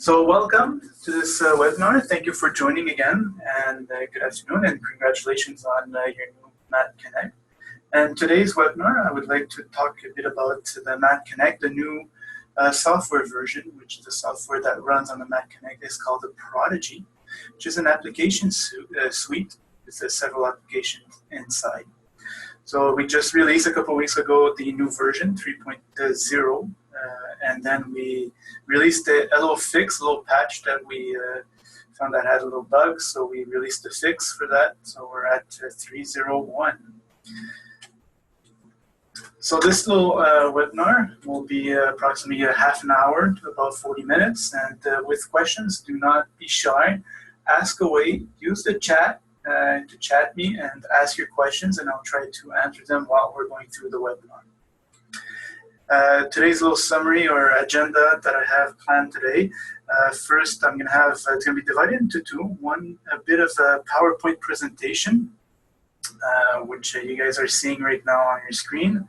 So welcome to this webinar. Thank you for joining again, and good afternoon, and congratulations on your new Math Connect. And today's webinar, I would like to talk a bit about the Math Connect, the new software version, which is the software that runs on the Math Connect. Is called the Prodigi, which is an application suite with several applications inside. So we just released a couple of weeks ago the new version 3.0, and then we released a little fix, a little patch that we found that had a little bug. So we released a fix for that. So we're at 3.01. So this little webinar will be approximately a half an hour to about 40 minutes. And with questions, do not be shy. Ask away. Use the chat to chat me and ask your questions, and I'll try to answer them while we're going through the webinar. Today's little summary or agenda that I have planned today. First, I'm going to have, it's going to be divided into two. One, a bit of a PowerPoint presentation, which you guys are seeing right now on your screen,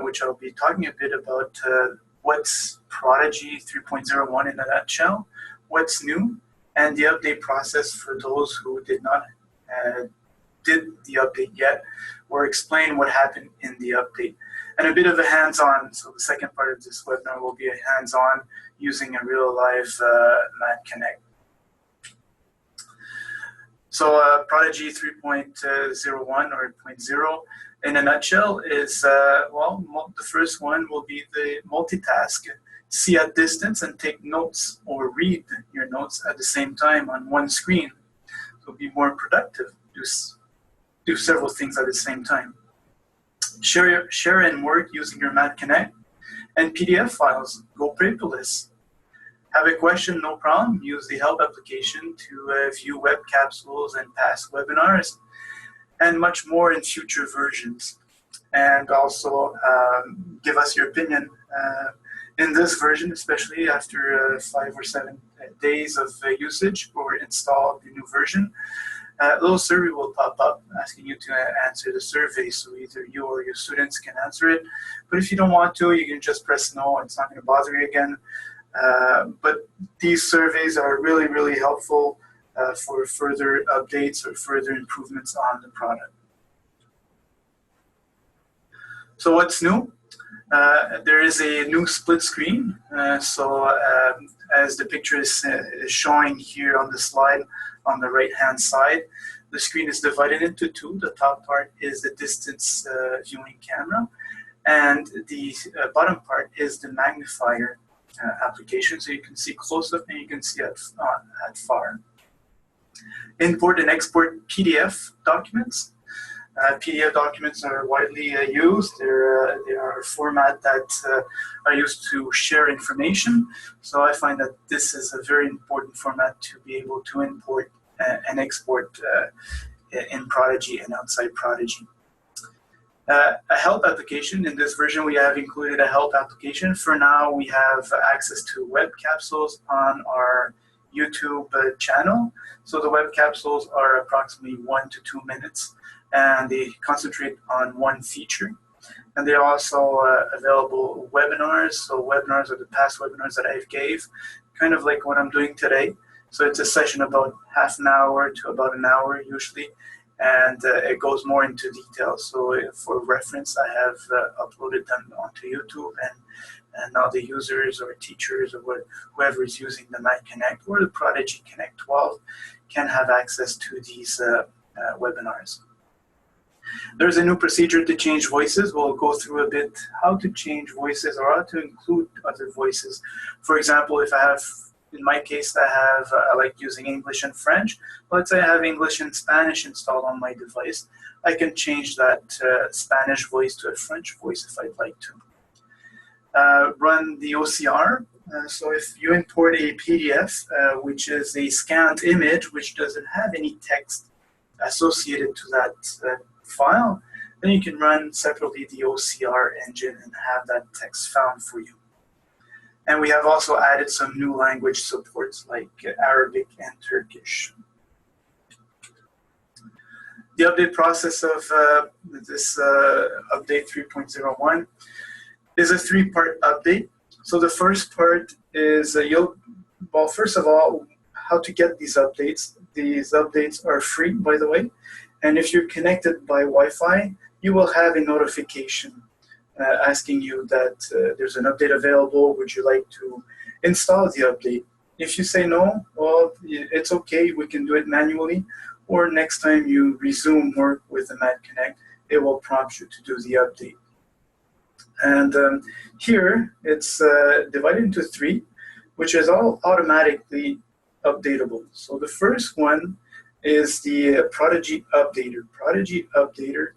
which I'll be talking a bit about what's Prodigi 3.01 in a nutshell, what's new, and the update process for those who did not did the update yet, or explain what happened in the update. And a bit of a hands-on, so the second part of this webinar will be a hands-on using a real live Math Connect. So Prodigi 3.01 or 0.0 in a nutshell is, well, the first one will be the multitask. See at distance and take notes or read your notes at the same time on one screen. So be more productive, do several things at the same time. Share and work using your Math Connect, and PDF files, go paperless. Have a question, no problem, use the help application to view web capsules and past webinars, and much more in future versions. And also give us your opinion in this version, especially after 5 or 7 days of usage or install the new version. A little survey will pop up asking you to answer the survey, so either you or your students can answer it. But if you don't want to, you can just press no, it's not going to bother you again. But these surveys are really, really helpful for further updates or further improvements on the product. So what's new? There is a new split screen. As the picture is showing here on the slide on the right-hand side, the screen is divided into two. The top part is the distance viewing camera, and the bottom part is the magnifier application, so you can see close up and you can see at far. Import and export PDF documents. PDF documents are widely used. They are a format that are used to share information. So I find that this is a very important format to be able to import and export in Prodigi and outside Prodigi. A help application. In this version, we have included a help application. For now, we have access to web capsules on our YouTube channel. So the web capsules are approximately 1 to 2 minutes, and they concentrate on one feature. And they're also available webinars. So webinars are the past webinars that I've gave, kind of like what I'm doing today. So it's a session about half an hour to about an hour usually, and it goes more into detail. So for reference, I have uploaded them onto YouTube, and now the users or teachers or whoever is using the Math Connect or the Prodigi Connect 12 can have access to these webinars. There's a new procedure to change voices. We'll go through a bit how to change voices or how to include other voices. For example, if I have, in my case, I like using English and French. Let's say I have English and Spanish installed on my device. I can change that Spanish voice to a French voice if I'd like to. Run the OCR. So if you import a PDF, which is a scanned image, which doesn't have any text associated to that file, then you can run separately the OCR engine and have that text found for you. And we have also added some new language supports like Arabic and Turkish. The update process of this update 3.01 is a 3-part update. So the first part is you'll Well, first of all, how to get these updates. These updates are free, by the way. And if you're connected by Wi-Fi, you will have a notification asking you that there's an update available. Would you like to install the update? If you say no, well, it's okay. We can do it manually. Or next time you resume work with the Mac Connect, it will prompt you to do the update. And here, it's divided into three, which is all automatically updatable. So the first one is the Prodigi Updater. Prodigi Updater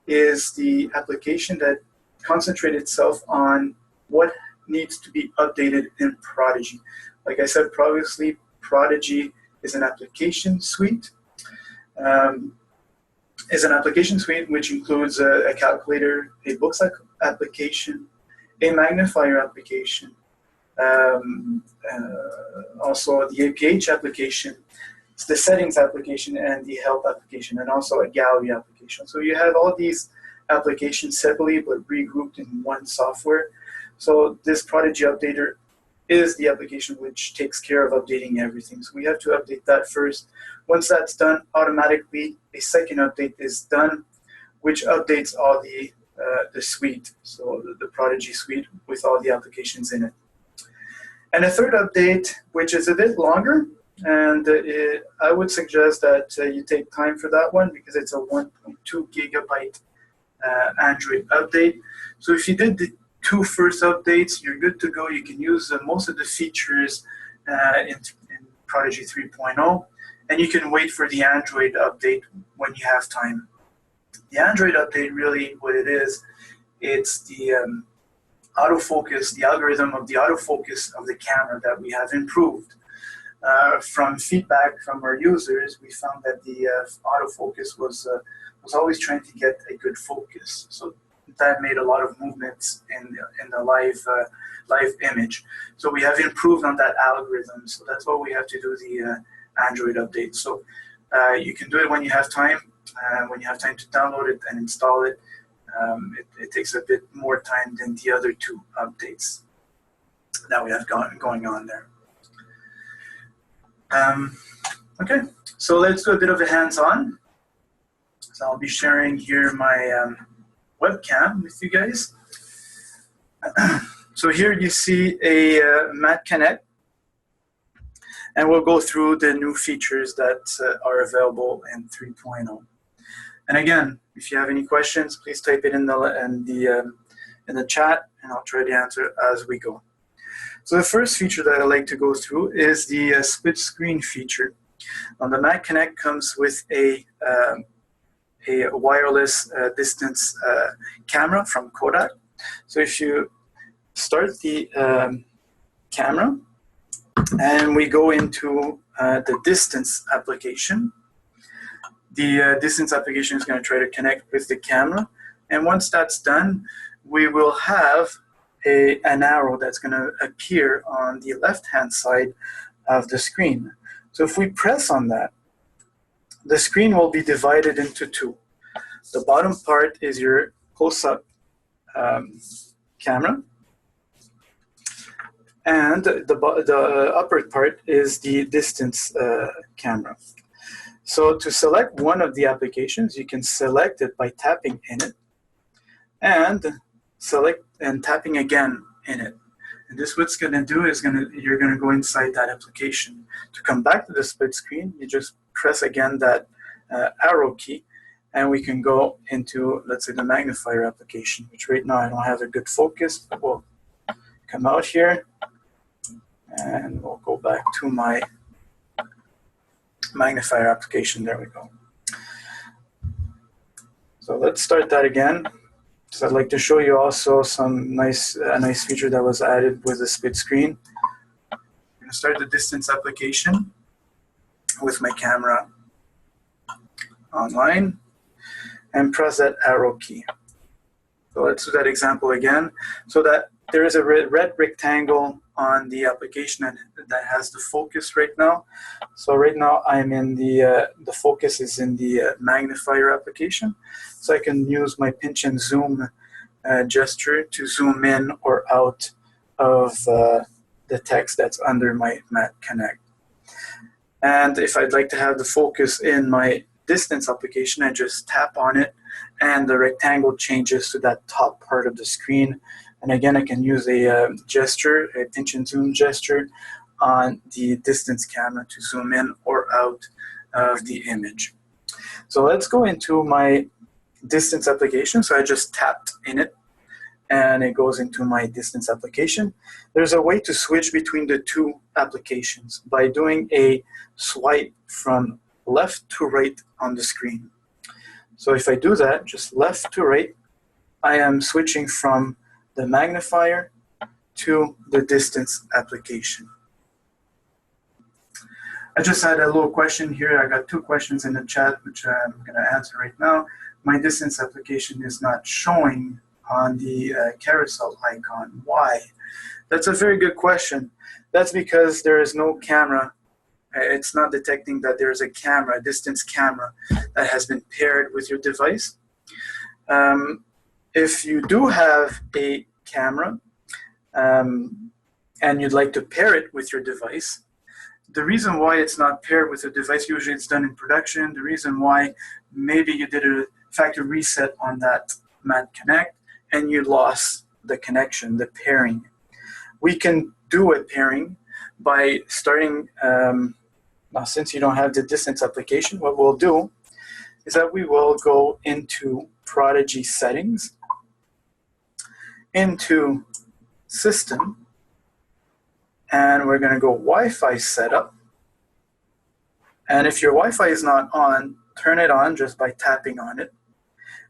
is the application that concentrates itself on what needs to be updated in Prodigi. Like I said previously, Prodigi is an application suite. Which includes a calculator, a books application, a magnifier application, also the APH application, the settings application, and the help application, and also a gallery application. So you have all these applications separately but regrouped in one software. So this Prodigi Updater is the application which takes care of updating everything. So we have to update that first. Once that's done, automatically a second update is done, which updates all the suite, so the Prodigi suite with all the applications in it. And a third update, which is a bit longer, and I would suggest that you take time for that one because it's a 1.2 gigabyte Android update. So if you did the two first updates, you're good to go. You can use most of the features in Prodigi 3.0, and you can wait for the Android update when you have time. The Android update, really what it is, it's the autofocus, the algorithm of the autofocus of the camera that we have improved. From feedback from our users, we found that the autofocus was always trying to get a good focus. So that made a lot of movements in the live image. So we have improved on that algorithm. So that's why we have to do the Android update. So you can do it when you have time. When you have time to download it and install it, it takes a bit more time than the other two updates that we have going on there. Okay, so let's do a bit of a hands-on. So I'll be sharing here my webcam with you guys. So here you see a Mac Connect, and we'll go through the new features that are available in 3.0. And again, if you have any questions, please type it in the chat, and I'll try to answer as we go. So the first feature that I like to go through is the split screen feature. The Mac Connect comes with a wireless distance camera from Kodak. So if you start the camera and we go into the distance application, the distance application is going to try to connect with the camera. And once that's done, we will have an arrow that's going to appear on the left-hand side of the screen. So if we press on that, the screen will be divided into two. The bottom part is your close-up camera, and the upper part is the distance camera. So to select one of the applications, you can select it by tapping in it, and select and tapping again in it. And this what's going to do is you're going to go inside that application. To come back to the split screen, you just press again that arrow key, and we can go into, let's say, the magnifier application, which right now I don't have a good focus, but we'll come out here and we'll go back to my magnifier application. There we go. So let's start that again. So I'd like to show you also some a nice feature that was added with the split screen. I'm going to start the distance application with my camera online and press that arrow key. So let's do that example again. So that there is a red rectangle on the application that has the focus right now. So right now I'm in the focus is in the magnifier application. So I can use my pinch and zoom gesture to zoom in or out of the the text that's under my Mat Connect. And if I'd like to have the focus in my distance application, I just tap on it and the rectangle changes to that top part of the screen. And again, I can use a gesture, a pinch and zoom gesture on the distance camera to zoom in or out of the image. So let's go into my distance application. So I just tapped in it and it goes into my distance application. There's a way to switch between the two applications by doing a swipe from left to right on the screen. So if I do that, just left to right, I am switching from the magnifier to the distance application. I just had a little question here. I got 2 questions in the chat, which I'm going to answer right now. My distance application is not showing on the carousel icon. Why? That's a very good question. That's because there is no camera. It's not detecting that there's a camera, a distance camera, that has been paired with your device. If you do have a camera and you'd like to pair it with your device, the reason why it's not paired with a device, usually it's done in production. The reason why, maybe you did a factory reset on that Mat Connect and you lost the connection, the pairing. We can do a pairing by starting, now since you don't have the distance application, what we'll do is that we will go into Prodigi settings, into system, and we're going to go Wi-Fi setup. And if your Wi-Fi is not on, turn it on just by tapping on it.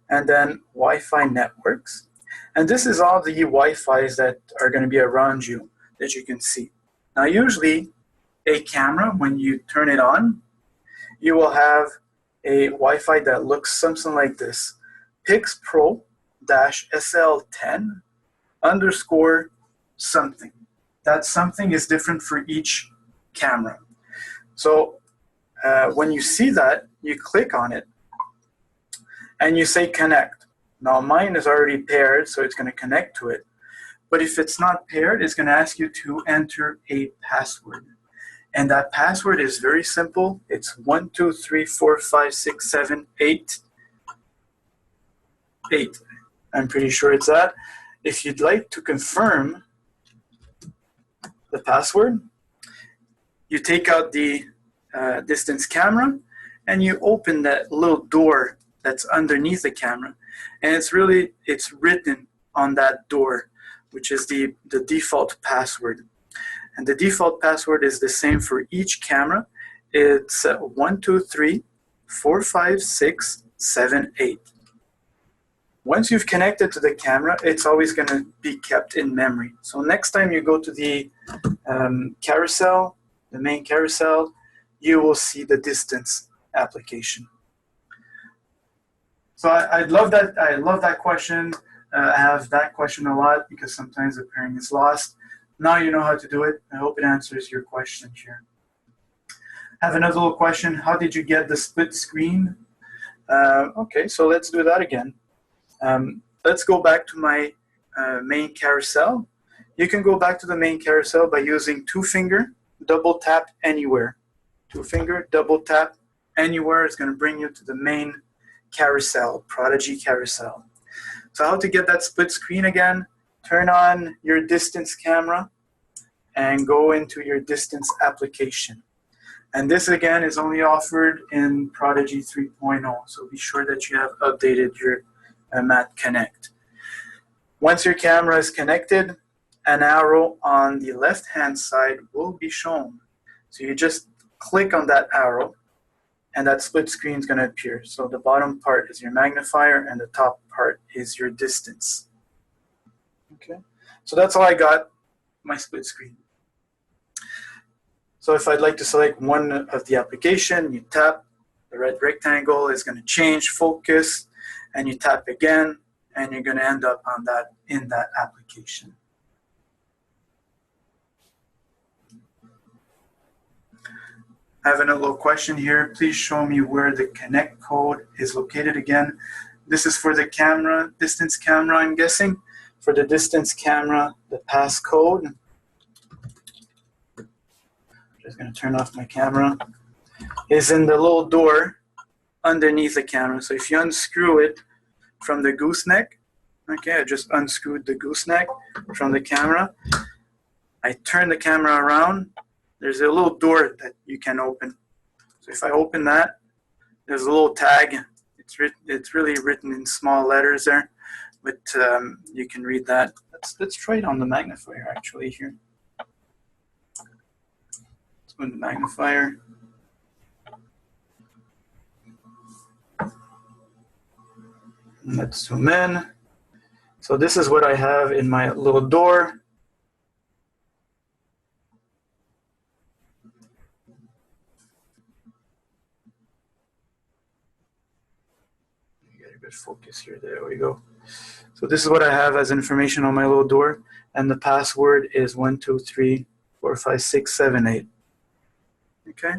And then Wi-Fi networks. And this is all the Wi-Fis that are going to be around you that you can see. Now usually a camera, when you turn it on, you will have a Wi-Fi that looks something like this. Pix Pro-SL10 _ something. That something is different for each camera. So when you see that, you click on it and you say connect. Now mine is already paired, so it's going to connect to it. But if it's not paired, it's going to ask you to enter a password. And that password is very simple. It's 1 2 3 4 5 6 7 8 8. I'm pretty sure it's that. If you'd like to confirm the password, you take out the distance camera and you open that little door that's underneath the camera, and it's written on that door, which is the default password. And the default password is the same for each camera. It's 1 2 3 4 5 6 7 8. Once you've connected to the camera, it's always going to be kept in memory. So next time you go to the carousel, the main carousel, you will see the distance application. So I love that. I love that question. I have that question a lot because sometimes the pairing is lost. Now you know how to do it. I hope it answers your question here. I have another little question. How did you get the split screen? Okay, so let's do that again. Let's go back to my main carousel. You can go back to the main carousel by using 2-finger, double tap anywhere. 2-finger, double tap anywhere is going to bring you to the main carousel, Prodigi carousel. So how to get that split screen again? Turn on your distance camera and go into your distance application. And this again is only offered in Prodigi 3.0, so be sure that you have updated your Mat Connect. Once your camera is connected, an arrow on the left-hand side will be shown. So you just click on that arrow and that split screen is going to appear. So the bottom part is your magnifier and the top part is your distance. Okay, so that's how I got my split screen. So if I'd like to select one of the application, you tap, the red rectangle is going to change focus, and you tap again, and you're going to end up on that in that application. I have another little question here. Please show me where the connect code is located again. This is for the camera, distance camera, I'm guessing. For the distance camera, the passcode just going to turn off my camera, is in the little door underneath the camera. So if you unscrew it from the gooseneck, okay, I just unscrewed the gooseneck from the camera. I turn the camera around. There's a little door that you can open. So if I open that, there's a little tag. It's really written in small letters there, but you can read that. Let's try it on the magnifier actually here. Let's go in the magnifier. Let's zoom in. So this is what I have in my little door. Get a good focus here. There we go. So this is what I have as information on my little door, and the password is 1 2 3 4 5 6 7 8. Okay.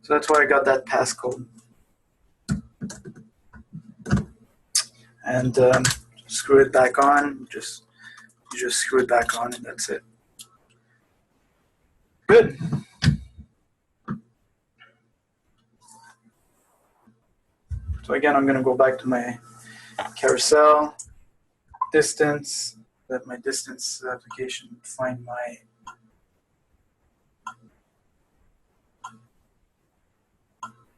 So that's why I got that passcode. And screw it back on. You just screw it back on, and that's it. Good. So again, I'm going to go back to my carousel, distance, let my distance application find my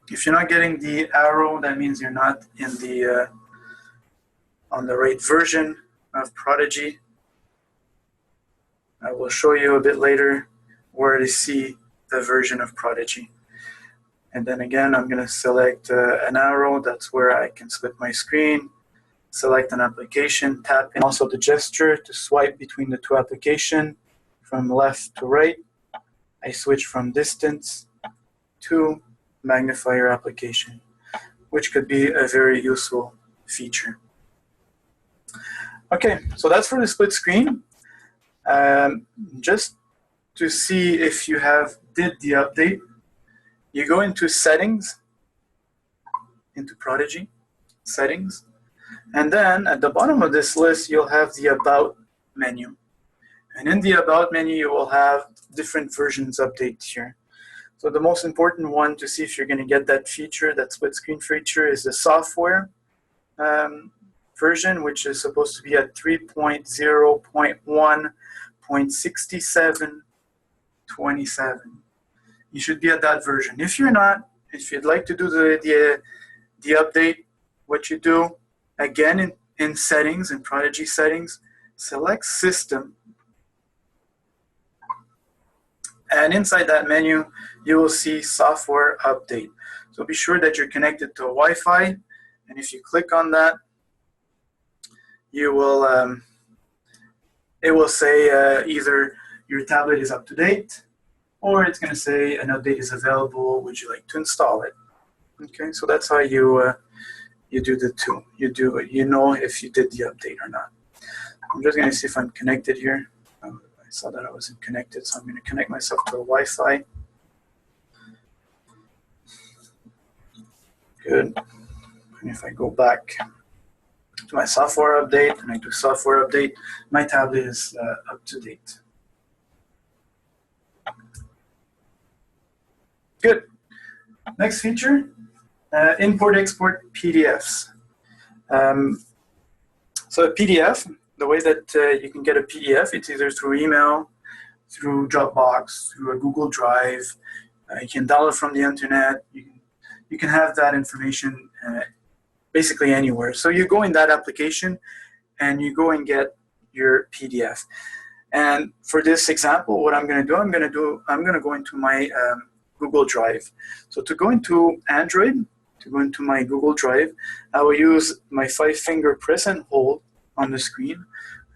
if you're not getting the arrow, that means you're not in the on the right version of Prodigi. I will show you a bit later where to see the version of Prodigi. And then again, I'm going to select an arrow. That's where I can split my screen, select an application, tap in also the gesture to swipe between the two applications from left to right. I switch from distance to magnifier application, which could be a very useful feature. Okay, so that's for the split screen. Just to see if you did the update, you go into settings, into Prodigi, settings, and then at the bottom of this list, you'll have the About menu. And in the About menu, you will have different versions updates here. So the most important one to see if you're going to get that feature, that split screen feature, is the software version, which is supposed to be at 3.0.1.6727. You should be at that version. If you're not, if you'd like to do the update, what you do, again in settings, in Prodigi settings, select System. And inside that menu, you will see Software Update. So be sure that you're connected to Wi-Fi. And if you click on that, you will it will say either your tablet is up to date, or it's going to say an update is available. Would you like to install it? Okay, so that's how you you do the two. You know if you did the update or not. I'm just going to see if I'm connected here. I saw that I wasn't connected, so I'm going to connect myself to a Wi-Fi. Good. And if I go back to my software update and I do software update, my tablet is up to date. Good. Next feature, import-export PDFs. So a PDF, the way that you can get a PDF, it's either through email, through Dropbox, through a Google Drive. You can download from the internet. You can have that information basically anywhere. So you go in that application and you go and get your PDF. And for this example, what I'm going to do, I'm going to go into my Google Drive. So to go into Android, to go into my Google Drive, I will use my 5-finger press and hold on the screen,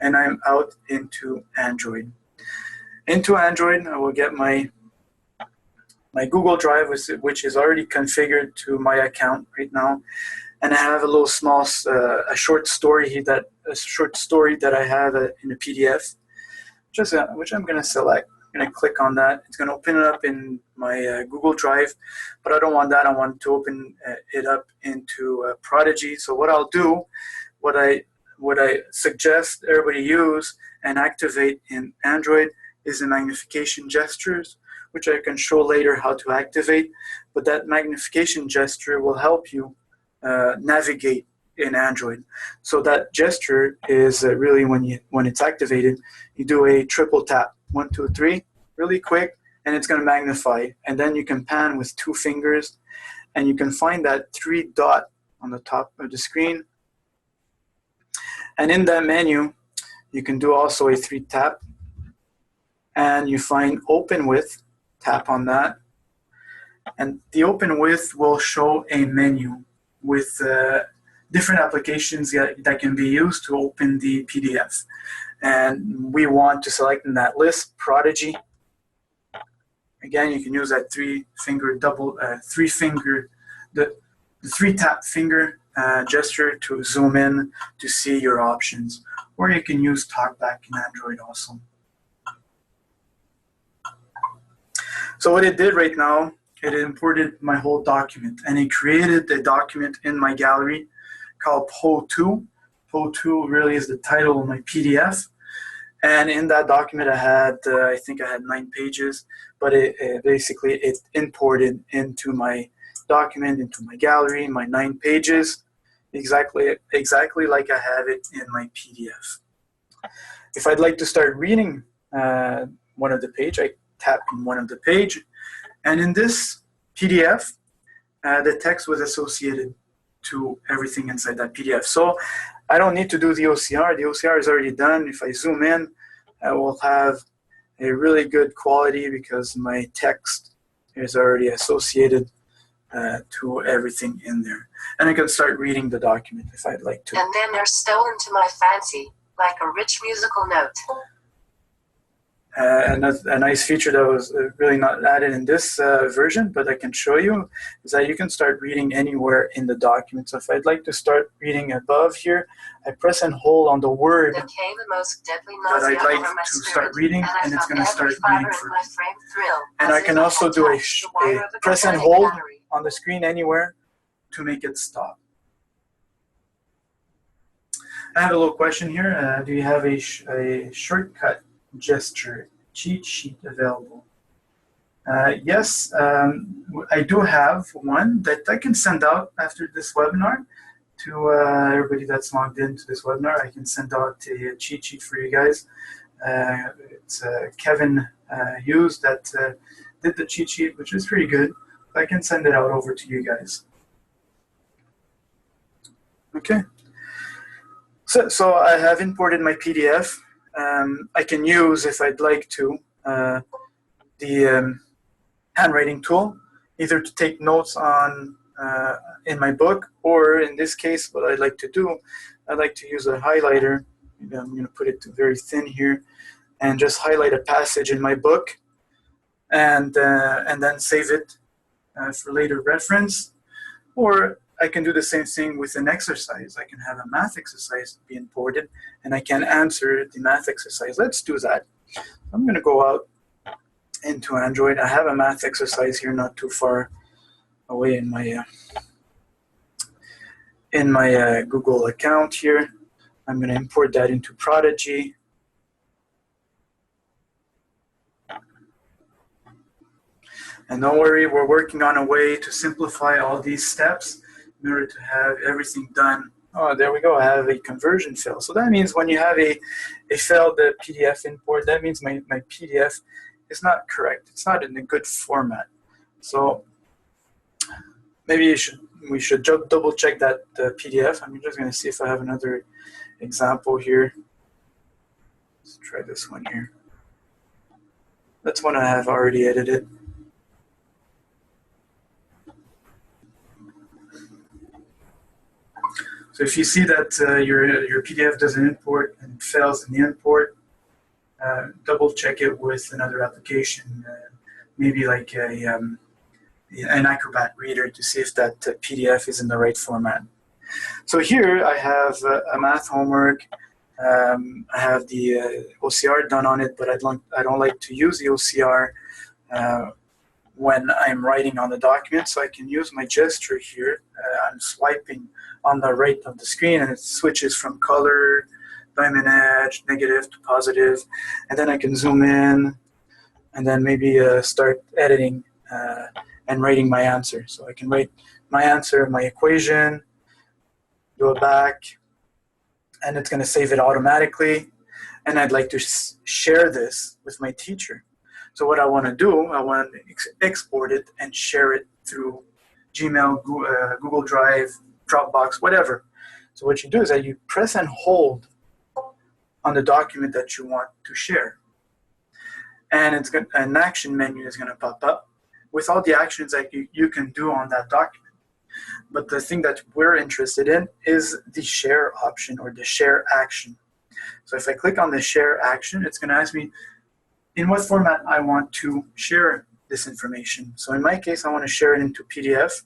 and I'm out into Android. Into Android, I will get my Google Drive, which is already configured to my account right now, and I have a little small, a short story that I have in a PDF, which I'm going to select. I'm going to click on that. It's going to open it up in my Google Drive, but I don't want that. I want to open it up into Prodigi. So what I'll do, what I suggest everybody use and activate in Android is the magnification gestures, which I can show later how to activate. But that magnification gesture will help you navigate in Android. So that gesture is really when it's activated, you do a triple tap, 1, 2, 3, really quick, and it's going to magnify. And then you can pan with 2 fingers, and you can find that 3 dot on the top of the screen. And in that menu, you can do also a 3 tap, and you find open with, tap on that. And the open with will show a menu with different applications that can be used to open the PDF. And we want to select in that list Prodigi. Again, you can use that 3-finger the 3-tap finger gesture to zoom in to see your options. Or you can use TalkBack in Android also. So what it did right now, it imported my whole document, and it created a document in my gallery called PO2. PO2 really is the title of my PDF. And in that document I had, I think I had 9 pages, but basically it imported into my document, into my gallery, my 9 pages, exactly like I have it in my PDF. If I'd like to start reading one of the page, I tap on one of the page, and in this PDF, the text was associated to everything inside that PDF. So I don't need to do the OCR. The OCR is already done. If I zoom in, I will have a really good quality because my text is already associated to everything in there. And I can start reading the document if I'd like to. And then they're stolen to my fancy, like a rich musical note. And that's a nice feature that was really not added in this version, but I can show you, is that you can start reading anywhere in the document. So if I'd like to start reading above here, I press and hold on the word that I'd like to start reading, and it's going to start reading for me. And I can also do a press and hold on the screen anywhere to make it stop. I have a little question here. Do you have a shortcut gesture cheat sheet available? Yes, I do have one that I can send out after this webinar to everybody that's logged into this webinar. I can send out a cheat sheet for you guys. It's Kevin Hughes that did the cheat sheet, which is pretty good. I can send it out over to you guys. Okay. So I have imported my PDF. I can use, if I'd like to, the handwriting tool, either to take notes on in my book, or in this case, what I'd like to do, I'd like to use a highlighter. Maybe I'm going to put it very thin here, and just highlight a passage in my book, and then save it for later reference. Or I can do the same thing with an exercise. I can have a math exercise be imported, and I can answer the math exercise. Let's do that. I'm going to go out into Android. I have a math exercise here not too far away in my Google account here. I'm going to import that into Prodigi. And don't worry, we're working on a way to simplify all these steps in order to have everything done. Oh, there we go. I have a conversion fail. So that means when you have a failed PDF import, that means my PDF is not correct. It's not in a good format. So maybe we should double check that PDF. I'm just going to see if I have another example here. Let's try this one here. That's one I have already edited. So if you see that your PDF doesn't import and it fails in the import, double check it with another application, maybe like an Acrobat Reader, to see if that PDF is in the right format. So here I have a math homework. I have the OCR done on it, but I don't like to use the OCR when I'm writing on the document, so I can use my gesture here. I'm swiping on the right of the screen, and it switches from color, diamond edge, negative to positive, and then I can zoom in, and then maybe start editing and writing my answer. So I can write my answer, my equation, go back, and it's going to save it automatically. And I'd like to share this with my teacher. So what I want to do, I want to export it and share it through Gmail, Google Drive, Dropbox, whatever. So what you do is that you press and hold on the document that you want to share. And it's going an action menu is going to pop up with all the actions that you can do on that document. But the thing that we're interested in is the share option or the share action. So if I click on the share action, it's going to ask me in what format I want to share this information. So in my case, I want to share it into PDF.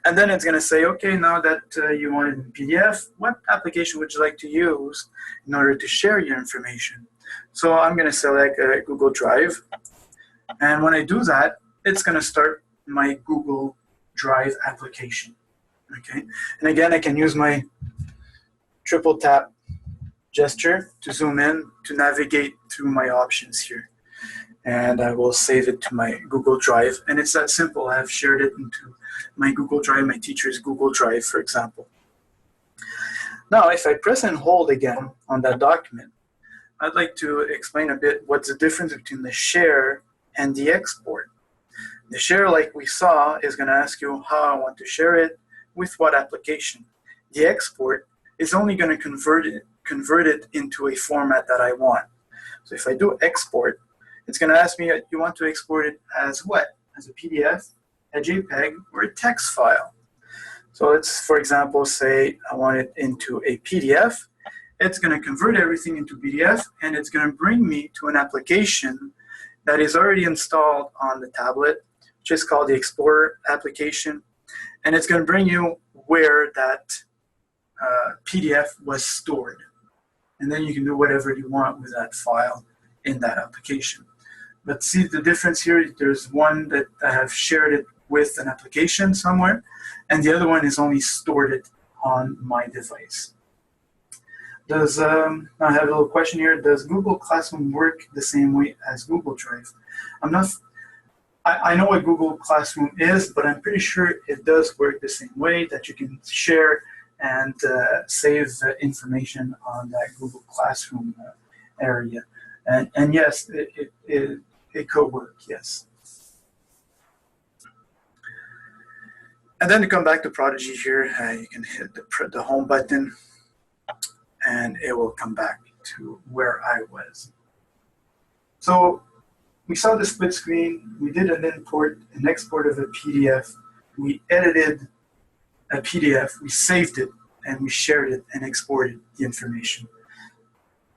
And then it's going to say, okay, now that you want it in PDF, what application would you like to use in order to share your information? So I'm going to select Google Drive. And when I do that, it's going to start my Google Drive application. Okay. And again, I can use my triple tap gesture to zoom in to navigate through my options here. And I will save it to my Google Drive. And it's that simple. I've shared it into my Google Drive, my teacher's Google Drive, for example. Now, if I press and hold again on that document, I'd like to explain a bit what's the difference between the share and the export. The share, like we saw, is going to ask you how I want to share it, with what application. The export is only going to convert it into a format that I want. So if I do export, it's going to ask me, you want to export it as what? As a PDF, a JPEG, or a text file. So let's, for example, say I want it into a PDF. It's going to convert everything into PDF, and it's going to bring me to an application that is already installed on the tablet, which is called the Explorer application. And it's going to bring you where that PDF was stored. And then you can do whatever you want with that file in that application. But see the difference here, there's one that I have shared it with an application somewhere, and the other one is only stored it on my device. Does, I have a little question here, does Google Classroom work the same way as Google Drive? I know what Google Classroom is, but I'm pretty sure it does work the same way, that you can share and save information on that Google Classroom area. And yes, it could work, yes. And then to come back to Prodigi here, you can hit the home button, and it will come back to where I was. So we saw the split screen, we did an import, an export of a PDF, we edited a PDF, we saved it, and we shared it and exported the information.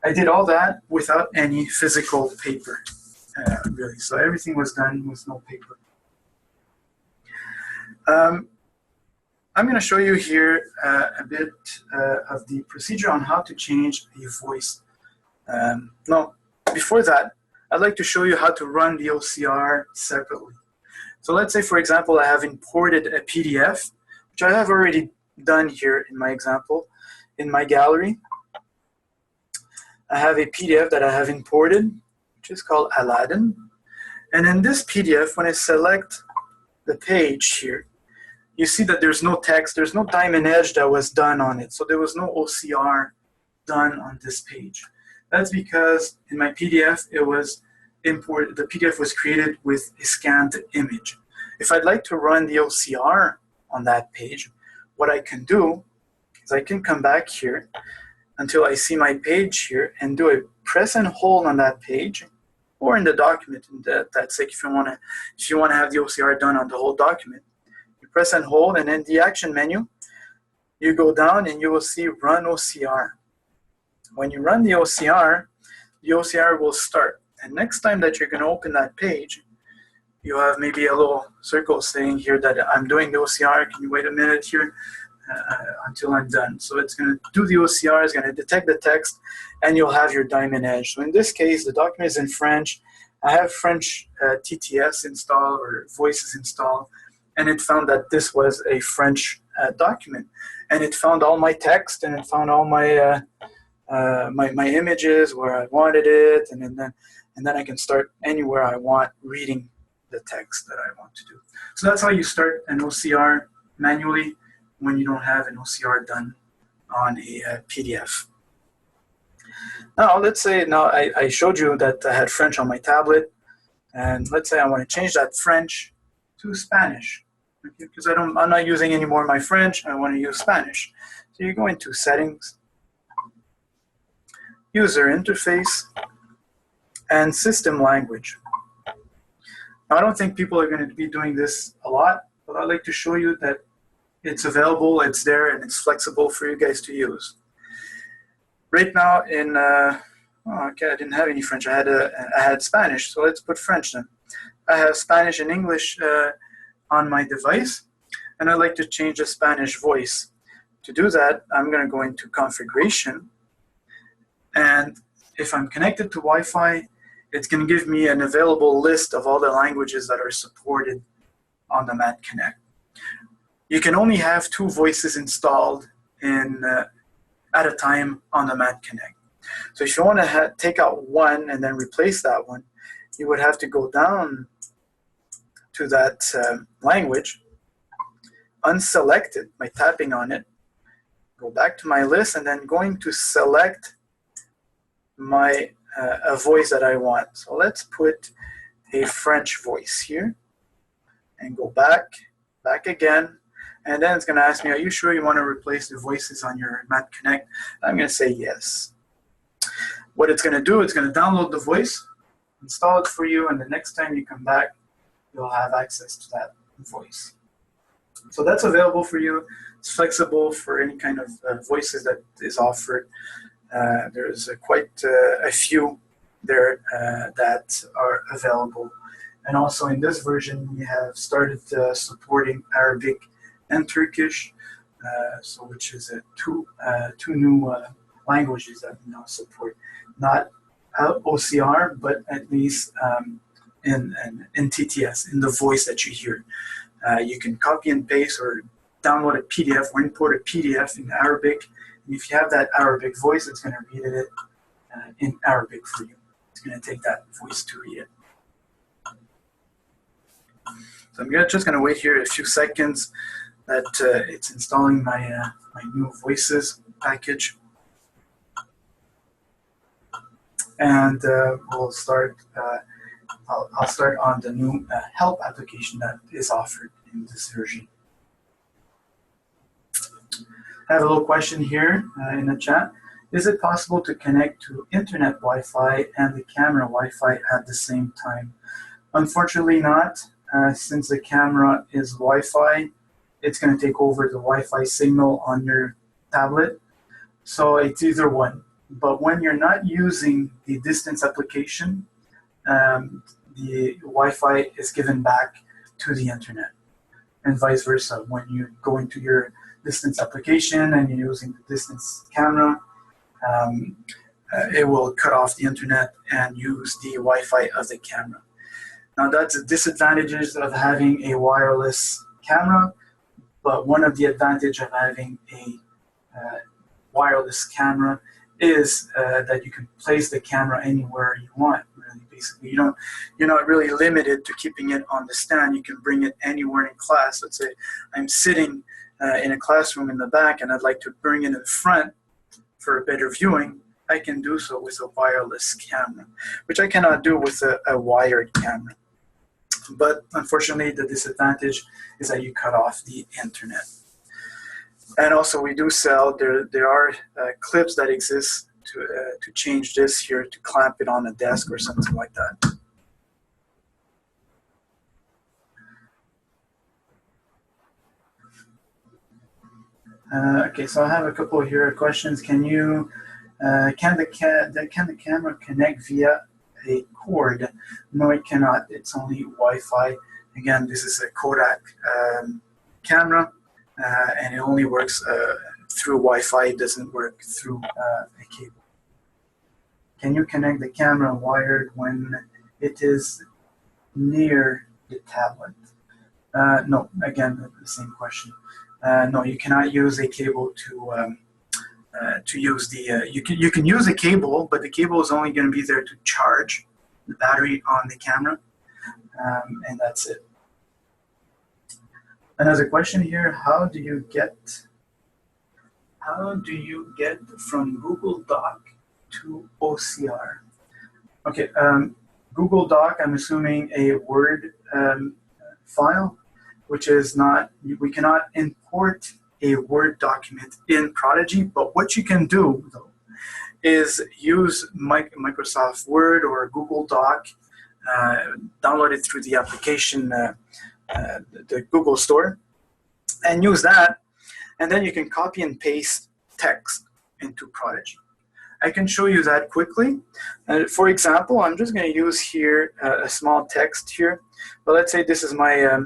I did all that without any physical paper, really. So everything was done with no paper. I'm going to show you here a bit of the procedure on how to change a voice. No, before that, I'd like to show you how to run the OCR separately. So let's say, for example, I have imported a PDF, which I have already done here in my example. In my gallery, I have a PDF that I have imported, which is called Aladdin. And in this PDF, when I select the page here, you see that there's no text, there's no diamond edge that was done on it. So there was no OCR done on this page. That's because in my PDF, it was imported, the PDF was created with a scanned image. If I'd like to run the OCR on that page, what I can do is I can come back here until I see my page here and do a press and hold on that page or in the document. That's like if you want to have the OCR done on the whole document. You press and hold, and in the action menu, you go down and you will see Run OCR. When you run the OCR will start. And next time that you're going to open that page, you have maybe a little circle saying here that I'm doing the OCR. Can you wait a minute here until I'm done? So it's going to do the OCR, it's going to detect the text, and you'll have your diamond edge. So in this case, the document is in French. I have French TTS installed or voices installed, and it found that this was a French document. And it found all my text, and it found all my my images where I wanted it, and and then I can start anywhere I want reading the text that I want to do. So that's how you start an OCR manually when you don't have an OCR done on a PDF. Now, let's say I showed you that I had French on my tablet, and let's say I want to change that French to Spanish, because I'm not using anymore my French. I want to use Spanish. So you go into Settings, User Interface, and System Language. Now, I don't think people are going to be doing this a lot, but I'd like to show you that it's available, it's there, and it's flexible for you guys to use. Right now okay, I didn't have any French. I had Spanish, so let's put French then. I have Spanish and English on my device, and I'd like to change the Spanish voice. To do that, I'm going to go into Configuration, and if I'm connected to Wi-Fi, it's going to give me an available list of all the languages that are supported on the Mat Connect. You can only have 2 voices installed at a time on the Mat Connect. So if you want to take out one and then replace that one, you would have to go down to that language, unselect it by tapping on it, go back to my list, and then going to select my a voice that I want. So let's put a French voice here and go back again. And then it's going to ask me, are you sure you want to replace the voices on your Mat Connect? I'm going to say yes. What it's going to do, it's going to download the voice, install it for you, and the next time you come back, you'll have access to that voice. So that's available for you. It's flexible for any kind of voices that is offered. There's quite a few there that are available. And also in this version, we have started supporting Arabic and Turkish, so which is two new languages that we now support. Not OCR, but at least in TTS, in the voice that you hear. You can copy and paste or download a PDF or import a PDF in Arabic. And if you have that Arabic voice, it's going to read it in Arabic for you. It's going to take that voice to read it. So I'm just going to wait here a few seconds that it's installing my new voices package. And we'll start. I'll start on the new help application that is offered in this version. I have a little question here in the chat. Is it possible to connect to internet Wi-Fi and the camera Wi-Fi at the same time? Unfortunately not. Since the camera is Wi-Fi, it's going to take over the Wi-Fi signal on your tablet. So it's either one. But when you're not using the distance application, the Wi-Fi is given back to the internet, and vice versa. When you go into your distance application and you're using the distance camera, it will cut off the internet and use the Wi-Fi of the camera. Now that's the disadvantages of having a wireless camera, but one of the advantages of having a wireless camera is that you can place the camera anywhere you want. Really, basically, you're not really limited to keeping it on the stand. You can bring it anywhere in class. Let's say I'm sitting in a classroom in the back, and I'd like to bring it in front for a better viewing. I can do so with a wireless camera, which I cannot do with a wired camera. But unfortunately, the disadvantage is that you cut off the internet. And also, we do sell. There are clips that exist to change this here, to clamp it on a desk or something like that. Okay, so I have a couple here questions. Can the camera connect via a cord? No, it cannot. It's only Wi-Fi. Again, this is a Kodak camera, and it only works through Wi-Fi. It doesn't work through a cable. Can you connect the camera wired when it is near the tablet? No, again, the same question. No, you cannot use a cable to use the. You can use a cable, but the cable is only going to be there to charge the battery on the camera, and that's it. Another question here: How do you get from Google Doc to OCR? Okay, Google Doc, I'm assuming a Word file, which is not, we cannot import a Word document in Prodigy, but what you can do, though, is use Microsoft Word or Google Doc, download it through the application, the Google Store, and use that, and then you can copy and paste text into Prodigy. I can show you that quickly. For example, I'm just going to use here a small text here. But let's say this is my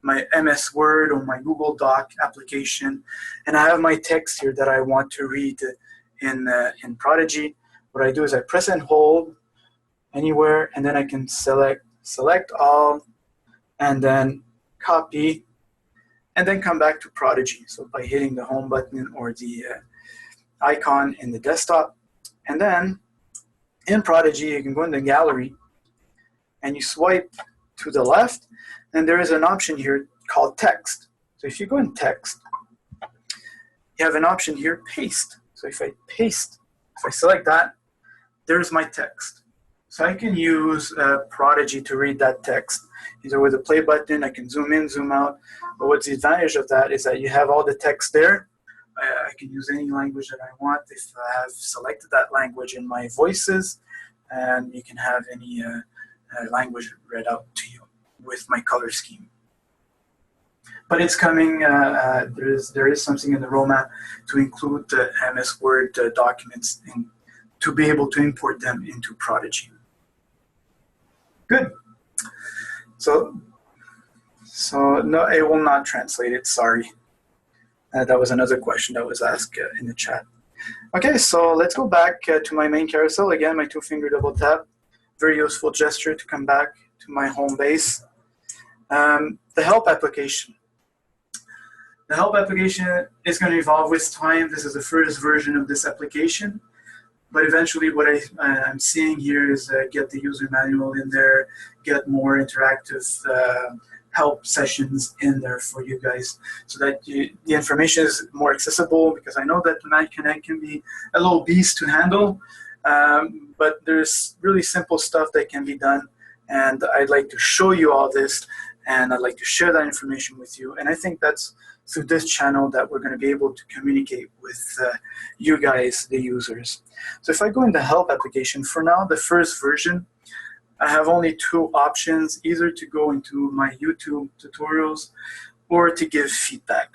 my MS Word or my Google Doc application, and I have my text here that I want to read in Prodigy. What I do is I press and hold anywhere, and then I can select all, and then copy, and then come back to Prodigy. So by hitting the home button or the icon in the desktop. And then in Prodigy, you can go in the gallery and you swipe to the left, and there is an option here called text. So if you go in text, you have an option here, paste. So if I paste, if I select that, there's my text. So I can use Prodigy to read that text. Either with the play button, I can zoom in, zoom out. But what's the advantage of that is that you have all the text there. I can use any language that I want if I have selected that language in my voices, and you can have any language read out to you with my color scheme. But it's coming, there is something in the roadmap to include the MS Word documents to be able to import them into Prodigy. Good. So no, it will not translate it, sorry. That was another question that was asked in the chat. Okay, so let's go back to my main carousel. Again, my two-finger double tap. Very useful gesture to come back to my home base. The help application. The help application is going to evolve with time. This is the first version of this application. But eventually what I'm seeing here is get the user manual in there, get more interactive help sessions in there for you guys so that the information is more accessible, because I know that the Mac Connect can be a little beast to handle, but there's really simple stuff that can be done, and I'd like to show you all this, and I'd like to share that information with you, and I think that's through this channel that we're going to be able to communicate with you guys, the users. So if I go in the help application, for now, the first version, I have only two options, either to go into my YouTube tutorials or to give feedback.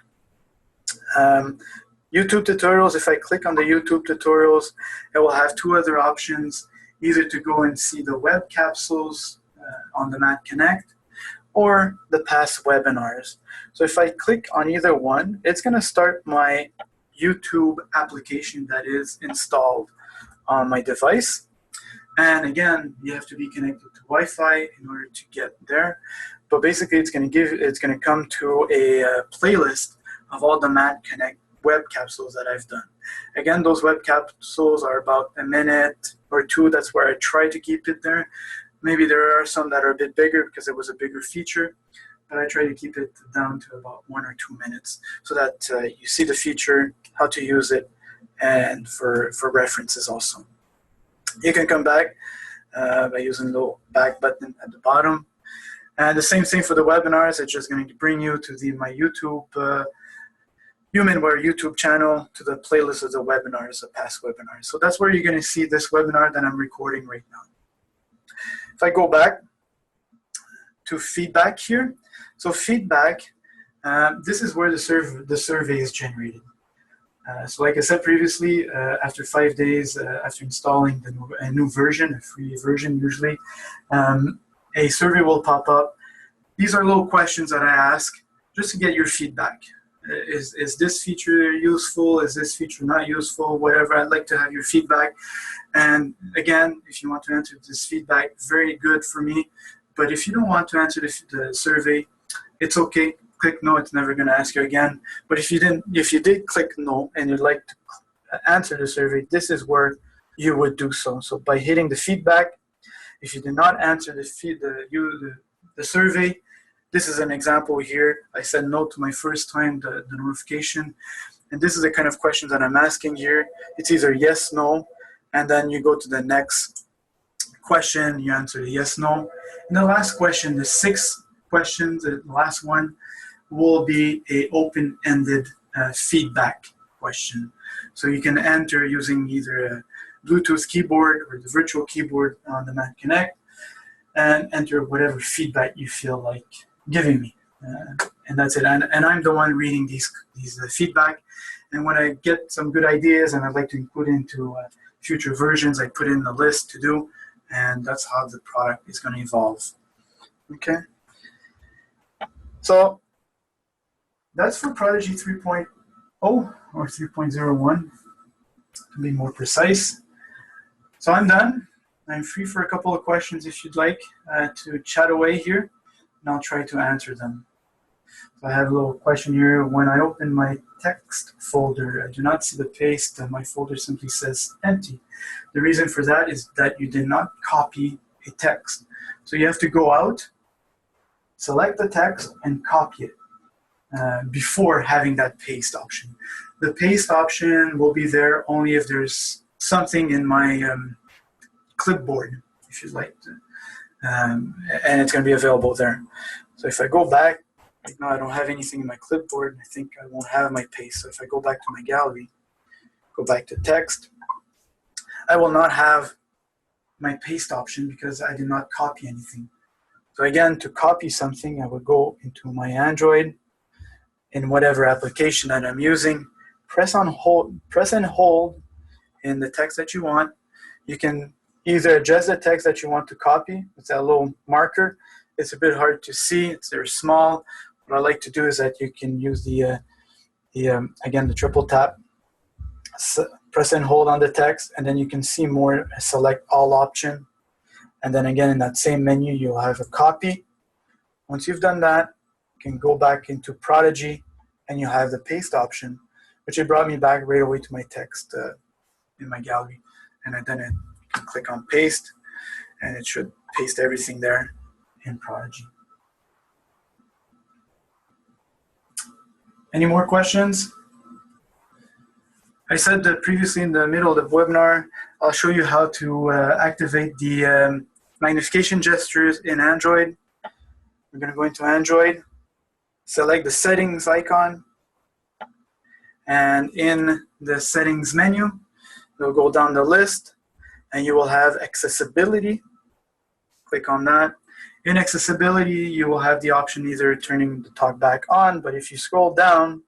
YouTube tutorials, if I click on the YouTube tutorials, it will have two other options, either to go and see the web capsules on the Mac Connect or the past webinars. So if I click on either one, it's going to start my YouTube application that is installed on my device. And again, you have to be connected to Wi-Fi in order to get there. But basically, it's going to come to a playlist of all the Mac Connect web capsules that I've done. Again, those web capsules are about a minute or two. That's where I try to keep it there. Maybe there are some that are a bit bigger because it was a bigger feature, but I try to keep it down to about 1 or 2 minutes so that you see the feature, how to use it, and for references also. You can come back by using the little back button at the bottom. And the same thing for the webinars. It's just going to bring you to my YouTube, Humanware YouTube channel, to the playlist of the webinars, the past webinars. So that's where you're going to see this webinar that I'm recording right now. If I go back to feedback here, so feedback, this is where the survey is generated. So like I said previously, after 5 days after installing a new version, a free version usually, a survey will pop up. These are little questions that I ask just to get your feedback. Is this feature useful? Is this feature not useful? Whatever, I'd like to have your feedback. And again, if you want to answer this feedback, very good for me. But if you don't want to answer the survey, it's okay. Click no, it's never going to ask you again. But if you did click no and you'd like to answer the survey, this is where you would do so. So by hitting the feedback, If you did not answer the survey, this is an example here. I said no to my first time, the notification. And this is the kind of questions that I'm asking here. It's either yes, no, and then you go to the next question, you answer the yes, no. And the last question, the 6 questions, the last one, will be a open-ended feedback question. So you can enter using either a Bluetooth keyboard or the virtual keyboard on the Mac Connect and enter whatever feedback you feel like giving me. And that's it. And I'm the one reading these feedback. And when I get some good ideas and I'd like to include into future versions, I put in a list to do, and that's how the product is going to evolve. Okay. So that's for Prodigi 3.0 or 3.01 to be more precise. So I'm done. I'm free for a couple of questions if you'd like to chat away here, and I'll try to answer them. So I have a little question here. When I open my text folder, I do not see the paste, and my folder simply says empty. The reason for that is that you did not copy a text. So you have to go out, select the text, and copy it before having that paste option. The paste option will be there only if there's something in my clipboard, if you'd like to, and it's going to be available there. So if I go back, right now I don't have anything in my clipboard, I think I won't have my paste. So if I go back to my gallery, go back to text, I will not have my paste option because I did not copy anything. So again, to copy something, I would go into my Android, in whatever application that I'm using, press and hold in the text that you want. You can either adjust the text that you want to copy with that little marker. It's a bit hard to see, it's very small. What I like to do is that you can use again, the triple tap, press and hold on the text, and then you can see more, select all option. And then again, in that same menu, you'll have a copy. Once you've done that, you can go back into Prodigi, and you have the paste option, which it brought me back right away to my text in my gallery. And then you can click on paste, and it should paste everything there in Prodigi. Any more questions? I said that previously in the middle of the webinar, I'll show you how to activate the magnification gestures in Android. We're going to go into Android, select the settings icon, and in the settings menu, you'll go down the list, and you will have accessibility. Click on that. In accessibility, you will have the option either turning the talkback on, but if you scroll down,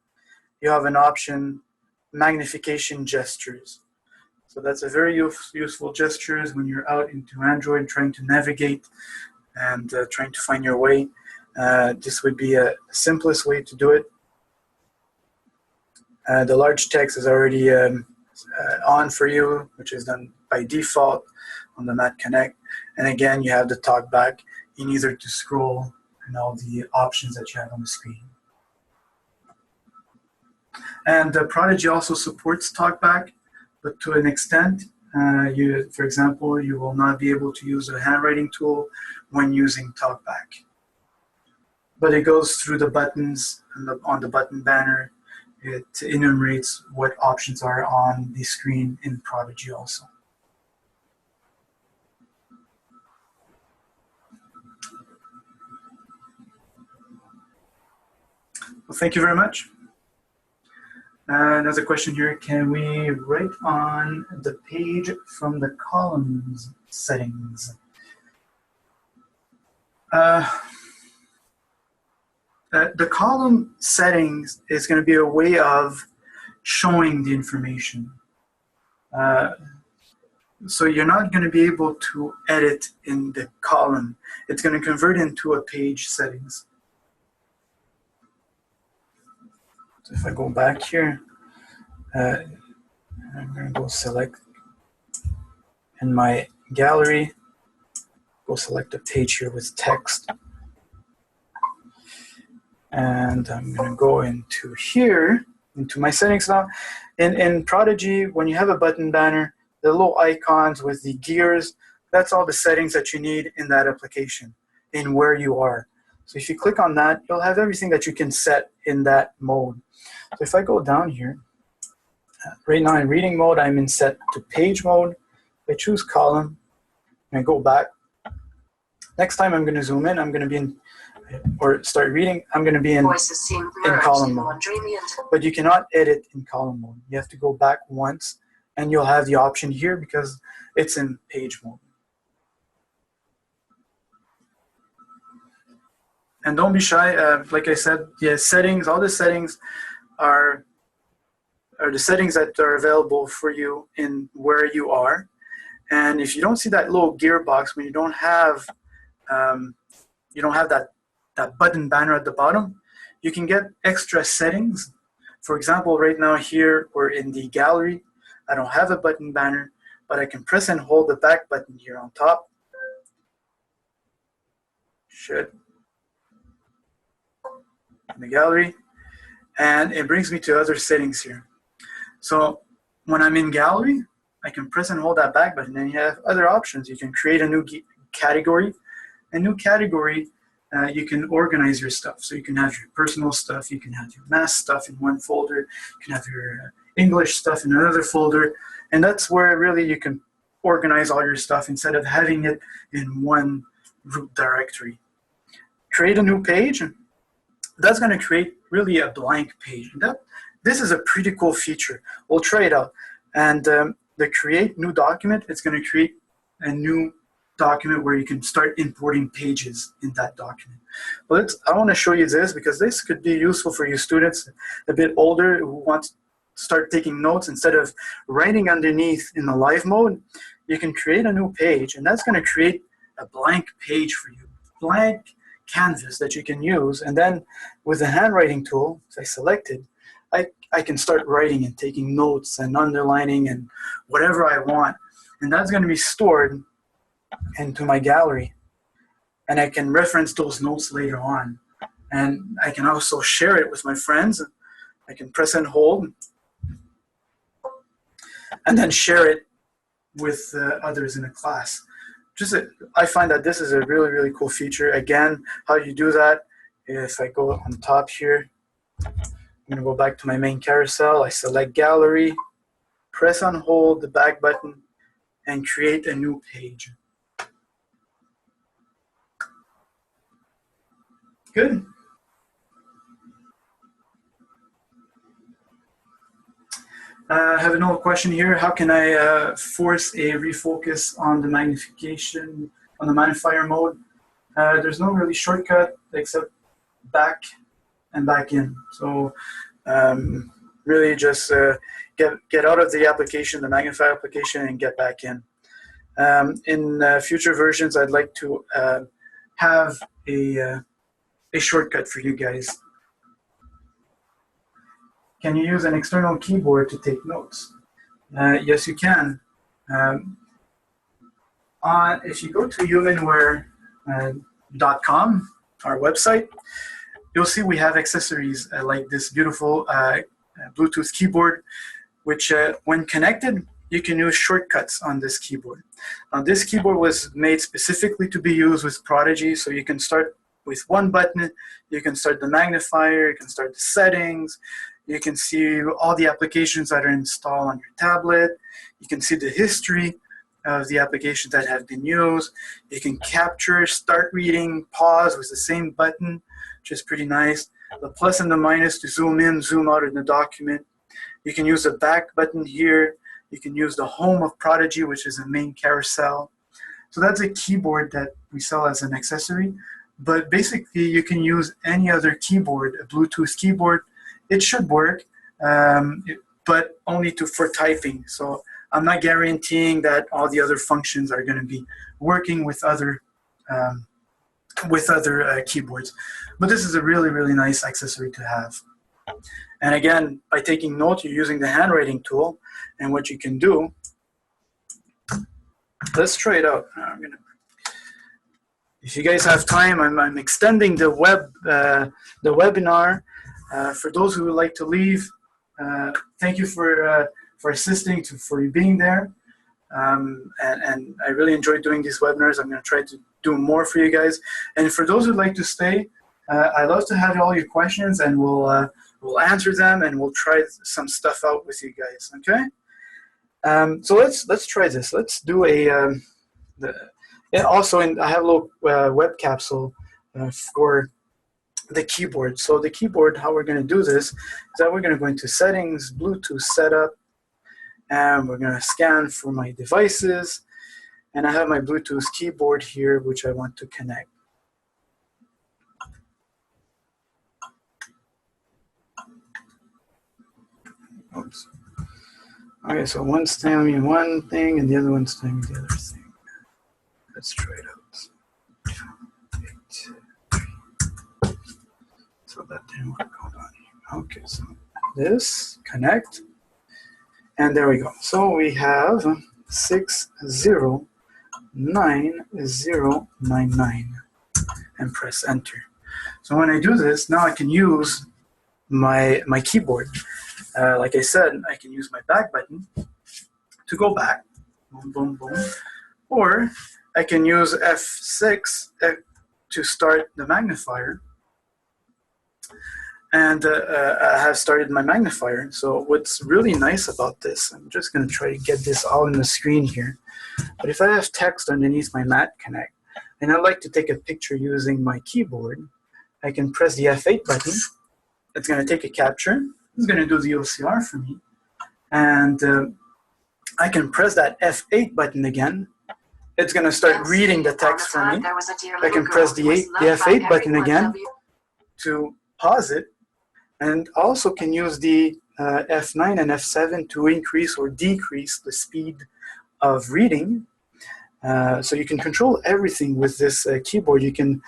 you have an option, magnification gestures. So that's a very useful gestures when you're out into Android trying to navigate and trying to find your way. This would be a simplest way to do it. The large text is already on for you, which is done by default on the Mac Connect. And again, you have the talkback in either to scroll and all the options that you have on the screen. And Prodigi also supports talkback, but to an extent. For example, you will not be able to use a handwriting tool when using talkback. But it goes through the buttons on the button banner. It enumerates what options are on the screen in Prodigi also. Well, thank you very much. Another question here, can we write on the page from the columns settings? The column settings is going to be a way of showing the information. So you're not going to be able to edit in the column. It's going to convert into a page settings. So if I go back here, I'm going to go select in my gallery, go select a page here with text. And I'm going to go into here, into my settings now. In Prodigi, when you have a button banner, the little icons with the gears, that's all the settings that you need in that application, in where you are. So if you click on that, you'll have everything that you can set in that mode. So if I go down here, right now in reading mode, I'm in set to page mode. I choose column and I go back. Next time I'm going to zoom in, I'm going to be in, or start reading, I'm going to be in column mode. But you cannot edit in column mode. You have to go back once and you'll have the option here because it's in page mode. And don't be shy. Like I said, yeah, settings, all the settings are the settings that are available for you in where you are. And if you don't see that little gearbox, when you don't have that button banner at the bottom, you can get extra settings. For example, right now here, we're in the gallery. I don't have a button banner, but I can press and hold the back button here on top. In the gallery, and it brings me to other settings here. So when I'm in gallery, I can press and hold that back button, and you have other options. You can create a new category. A new category, you can organize your stuff. So you can have your personal stuff, you can have your math stuff in one folder, you can have your English stuff in another folder, and that's where really you can organize all your stuff instead of having it in one root directory. Create a new page. That's going to create really a blank page. This is a pretty cool feature. We'll try it out. And the create new document, it's going to create a new document where you can start importing pages in that document. But I want to show you this because this could be useful for you students a bit older who want to start taking notes. Instead of writing underneath in the live mode, you can create a new page, and that's going to create a blank page for you. Blank canvas that you can use, and then with the handwriting tool, as I selected, I can start writing and taking notes and underlining and whatever I want, and that's going to be stored into my gallery, and I can reference those notes later on, and I can also share it with my friends. I can press and hold and then share it with others in a class. I find that this is a really, really cool feature. Again, how you do that, if I go on top here, I'm going to go back to my main carousel. I select gallery, press and hold the back button, and create a new page. Good. I have another question here. How can I force a refocus on the magnification, on the magnifier mode? There's no really shortcut except back and back in. So really just get out of the application, the magnifier application, and get back in. In future versions, I'd like to have a shortcut for you guys. Can you use an external keyboard to take notes? Yes, you can. If you go to humanware.com, our website, you'll see we have accessories like this beautiful Bluetooth keyboard, which when connected, you can use shortcuts on this keyboard. This keyboard was made specifically to be used with Prodigi, so you can start with one button, you can start the magnifier, you can start the settings, you can see all the applications that are installed on your tablet, you can see the history of the applications that have been used, you can capture, start reading, pause with the same button, which is pretty nice, the plus and the minus to zoom in, zoom out in the document. You can use the back button here, you can use the home of Prodigi, which is a main carousel. So that's a keyboard that we sell as an accessory. But basically, you can use any other keyboard, a Bluetooth keyboard. It should work, but only for typing. So I'm not guaranteeing that all the other functions are going to be working with other keyboards. But this is a really, really nice accessory to have. And again, by taking notes, you're using the handwriting tool. And what you can do, let's try it out. If you guys have time, I'm extending the webinar. For those who would like to leave, thank you for assisting, for being there. and I really enjoy doing these webinars. I'm going to try to do more for you guys. And for those who'd like to stay, I'd love to have all your questions, and we'll answer them, and we'll try some stuff out with you guys. Okay. So let's try this. Let's do a. Also, I have a little web capsule for the keyboard. So the keyboard, how we're going to do this is that we're going to go into settings, Bluetooth setup, and we're going to scan for my devices. And I have my Bluetooth keyboard here, which I want to connect. Oops. Okay, so one's telling me one thing and the other one's telling me the other thing. Let's try it out. 8, 3. So that didn't work. Hold on. Okay, so this, connect. And there we go. So we have 609099 and press enter. So when I do this, now I can use my keyboard. Like I said, I can use my back button to go back, boom, boom, boom, or I can use F6 to start the magnifier, and I have started my magnifier. So what's really nice about this, I'm just going to try to get this all on the screen here, but if I have text underneath my Mat Connect, and I'd like to take a picture using my keyboard, I can press the F8 button. It's going to take a capture. It's going to do the OCR for me. And I can press that F8 button again. It's going to start reading the text for me. I can press the F8 button again to pause it. And also can use the F9 and F7 to increase or decrease the speed of reading. So you can control everything with this keyboard. You can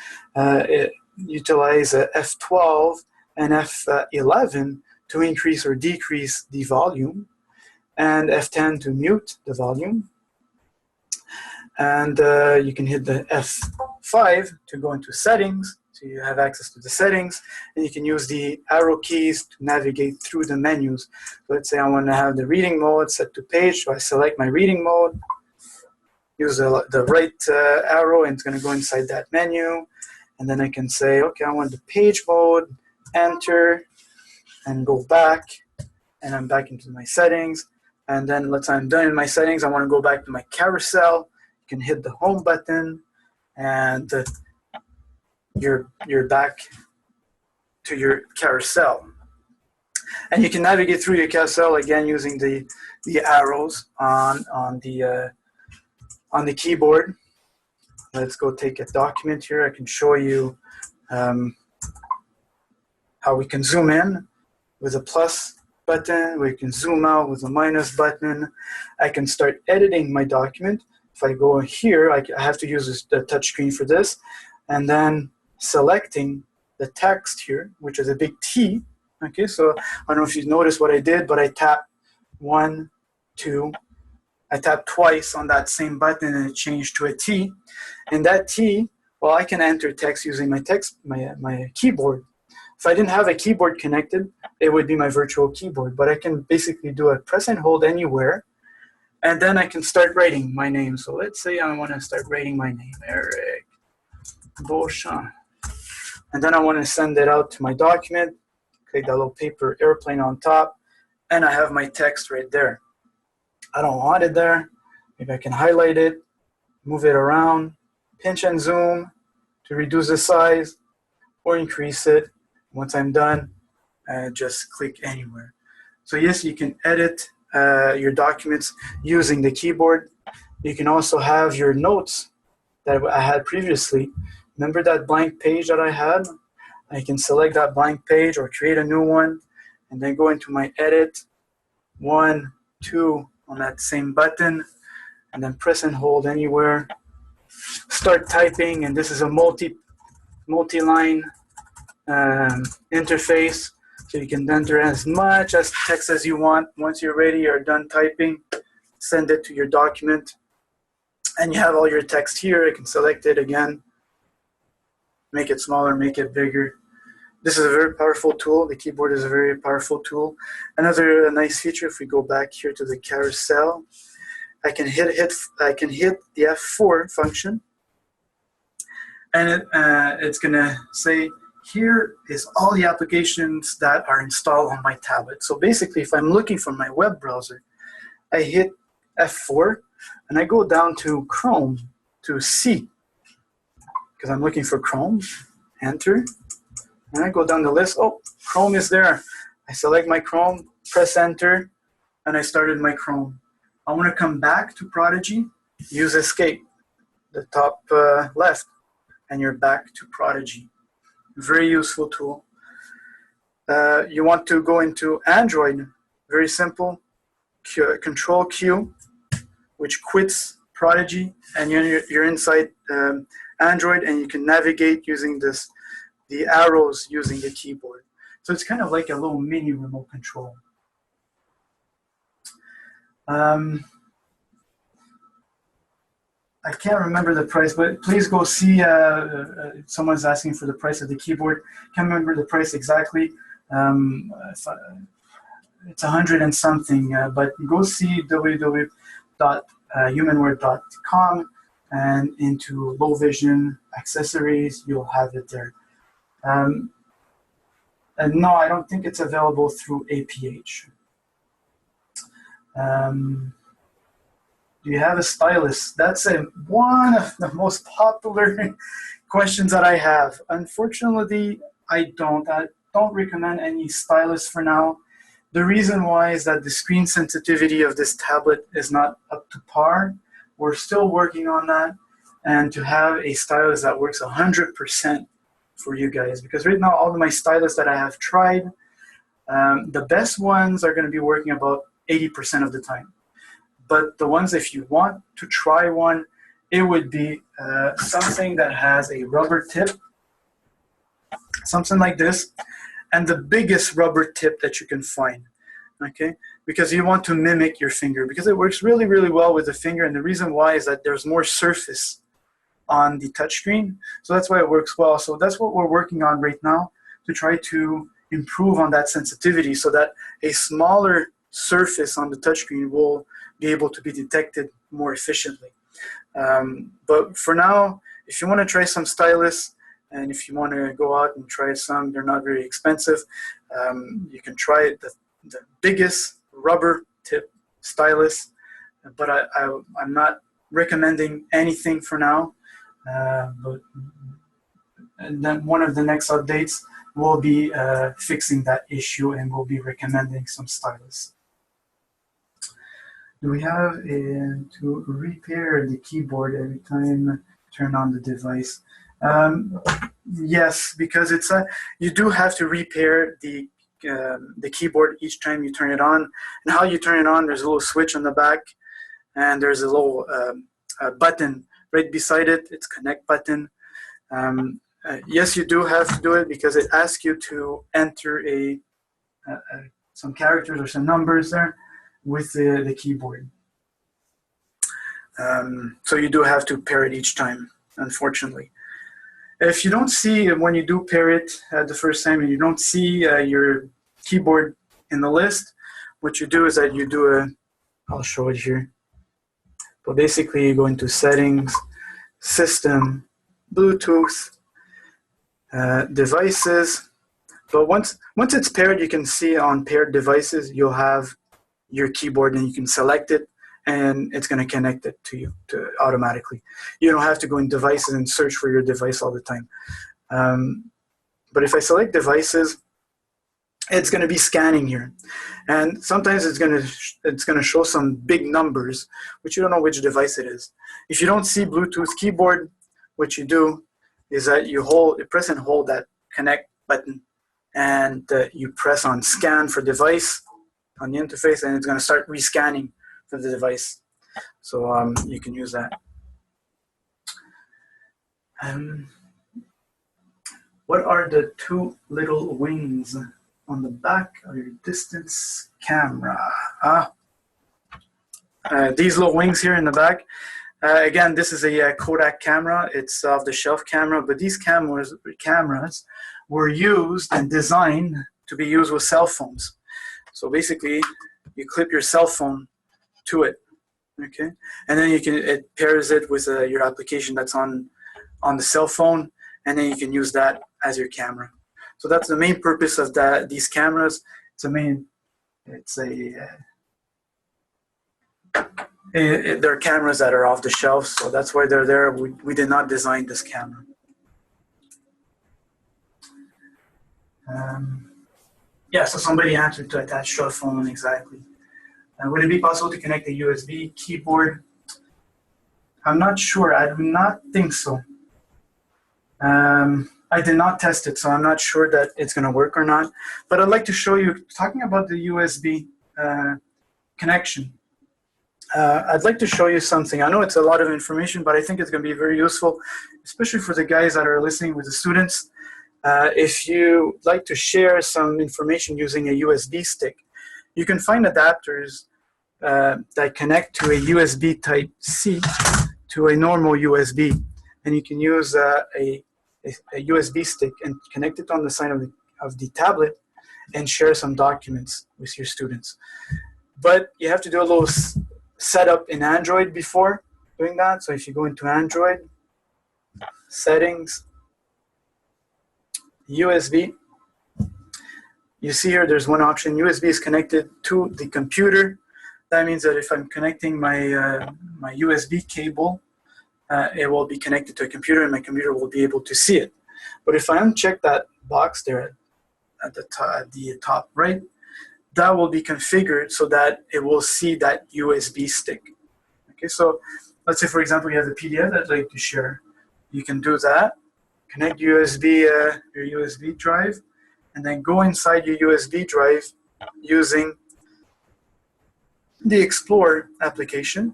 utilize F12 and F11 to increase or decrease the volume, and F10 to mute the volume. And you can hit the F5 to go into settings, so you have access to the settings, and you can use the arrow keys to navigate through the menus. So let's say I want to have the reading mode set to page, so I select my reading mode, use the right arrow, and it's going to go inside that menu, and then I can say, okay, I want the page mode, enter, and go back, and I'm back into my settings. And then let's say I'm done in my settings, I want to go back to my carousel. You can hit the home button, and you're back to your carousel. And you can navigate through your carousel again using the arrows on the keyboard. Let's go take a document here. I can show you how we can zoom in with a plus button. We can zoom out with a minus button. I can start editing my document. If I go here, I have to use the touch screen for this, and then selecting the text here, which is a big T. Okay, so I don't know if you noticed what I did, but I tapped 1, 2. I tapped twice on that same button, and it changed to a T. And that T, well, I can enter text using my keyboard. If I didn't have a keyboard connected, it would be my virtual keyboard. But I can basically do a press and hold anywhere, and then I can start writing my name. So let's say I want to start writing my name, Eric Beauchamp. And then I want to send it out to my document. Click that little paper airplane on top, and I have my text right there. I don't want it there. Maybe I can highlight it, move it around, pinch and zoom to reduce the size or increase it. Once I'm done, just click anywhere. So yes, you can edit your documents using the keyboard. You can also have your notes that I had previously. Remember that blank page that I had? I can select that blank page or create a new one, and then go into my edit, 1, 2 on that same button, and then press and hold anywhere. Start typing, and this is a multi-line interface, so you can enter as much as text as you want. Once you're ready, you're done typing, send it to your document, and you have all your text here. I can select it again, make it smaller, make it bigger. This is a very powerful tool. The keyboard is a very powerful tool. Another nice feature, if we go back here to the carousel, I can hit the F4 function, and it's gonna say, here is all the applications that are installed on my tablet. So basically, if I'm looking for my web browser, I hit F4 and I go down to Chrome to C, because I'm looking for Chrome, enter, and I go down the list. Oh, Chrome is there. I select my Chrome, press enter, and I started my Chrome. I want to come back to Prodigi, use escape, the top left, and you're back to Prodigi. Very useful tool. You want to go into Android, very simple, Control Q, which quits Prodigi, and you're inside Android, and you can navigate using the arrows using the keyboard. So it's kind of like a little mini remote control. I can't remember the price, but please go see. Someone's asking for the price of the keyboard. Can't remember the price exactly. It's 100 and something, but go see www.humanware.com and into low vision accessories. You'll have it there. And no, I don't think it's available through APH. Do you have a stylus? That's one of the most popular questions that I have. Unfortunately, I don't recommend any stylus for now. The reason why is that the screen sensitivity of this tablet is not up to par. We're still working on that, and to have a stylus that works 100% for you guys, because right now all of my stylus that I have tried, the best ones are going to be working about 80% of the time. But the ones, if you want to try one, it would be something that has a rubber tip, something like this, and the biggest rubber tip that you can find, okay? Because you want to mimic your finger, because it works really, really well with the finger, and the reason why is that there's more surface on the touchscreen, so that's why it works well. So that's what we're working on right now, to try to improve on that sensitivity so that a smaller surface on the touchscreen will be able to be detected more efficiently. But for now, if you want to try some stylus, and if you want to go out and try some, they're not very expensive. You can try the biggest rubber tip stylus, but I'm not recommending anything for now. And then one of the next updates will be fixing that issue, and we'll be recommending some stylus. Do we have to repair the keyboard every time you turn on the device? Yes, because it's you do have to repair the keyboard each time you turn it on. And how you turn it on, there's a little switch on the back, and there's a little button right beside it. It's connect button. Yes, you do have to do it because it asks you to enter some characters or some numbers there with the keyboard. So you do have to pair it each time, unfortunately. If you don't see, when you do pair it the first time and you don't see your keyboard in the list, what you do is that you do I'll show it here. But basically you go into settings, system, Bluetooth, devices. But once it's paired, you can see on paired devices, you'll have your keyboard and you can select it and it's going to connect it to you automatically. You don't have to go in devices and search for your device all the time. But if I select devices, it's going to be scanning here. And sometimes it's going to show some big numbers, but you don't know which device it is. If you don't see Bluetooth keyboard, what you do is that you press and hold that connect button, and you press on scan for device on the interface, and it's going to start rescanning for the device. So you can use that. What are the two little wings on the back of your distance camera? These little wings here in the back. Again, this is a Kodak camera. It's off-the-shelf camera, but these cameras were used and designed to be used with cell phones. So basically, you clip your cell phone to it, Okay, and then it pairs it with your application that's on the cell phone, and then you can use that as your camera. So that's the main purpose of these cameras. They're cameras that are off the shelf, so that's why they're there. We did not design this camera. Yeah, so somebody answered to attach to a phone, exactly. Would it be possible to connect a USB keyboard? I'm not sure. I do not think so. I did not test it, so I'm not sure that it's going to work or not. But I'd like to show you, talking about the USB connection. I'd like to show you something. I know it's a lot of information, but I think it's going to be very useful, especially for the guys that are listening with the students. If you like to share some information using a USB stick, you can find adapters that connect to a USB Type-C to a normal USB. And you can use a USB stick and connect it on the side of the tablet and share some documents with your students. But you have to do a little setup in Android before doing that. So if you go into Android, settings, USB, you see here there's one option. USB is connected to the computer. That means that if I'm connecting my USB cable, it will be connected to a computer and my computer will be able to see it. But if I uncheck that box there at the top right, that will be configured so that it will see that USB stick. Okay, so let's say, for example, you have a PDF that I'd like to share. You can do that, connect your USB drive, and then go inside your USB drive using the Explorer application.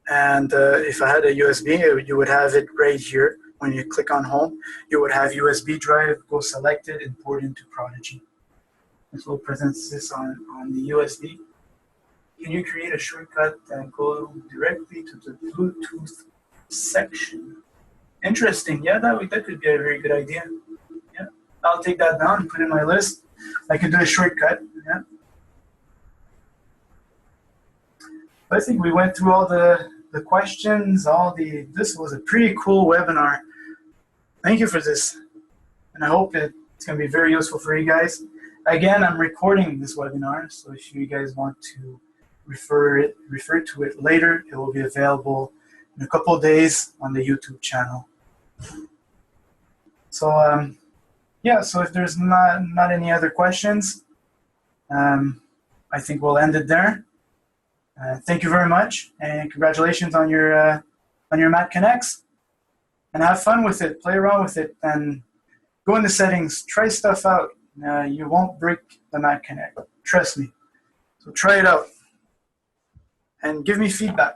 And if I had a USB, you would have it right here. When you click on home, you would have USB drive, go select it, and port into Prodigi. This will present this on the USB. Can you create a shortcut and go directly to the Bluetooth section? Interesting. Yeah, that could be a very good idea. Yeah, I'll take that down and put it in my list. I can do a shortcut. Yeah. I think we went through all the questions. This was a pretty cool webinar. Thank you for this, and I hope it's going to be very useful for you guys. Again, I'm recording this webinar, so if you guys want to refer to it later, it will be available in a couple of days on the YouTube channel. So yeah, so if there's not any other questions, I think we'll end it there. Thank you very much, and congratulations on your Mac Connects. And have fun with it, play around with it, and go in the settings, try stuff out. You won't break the Mac Connect, trust me. So try it out, and give me feedback.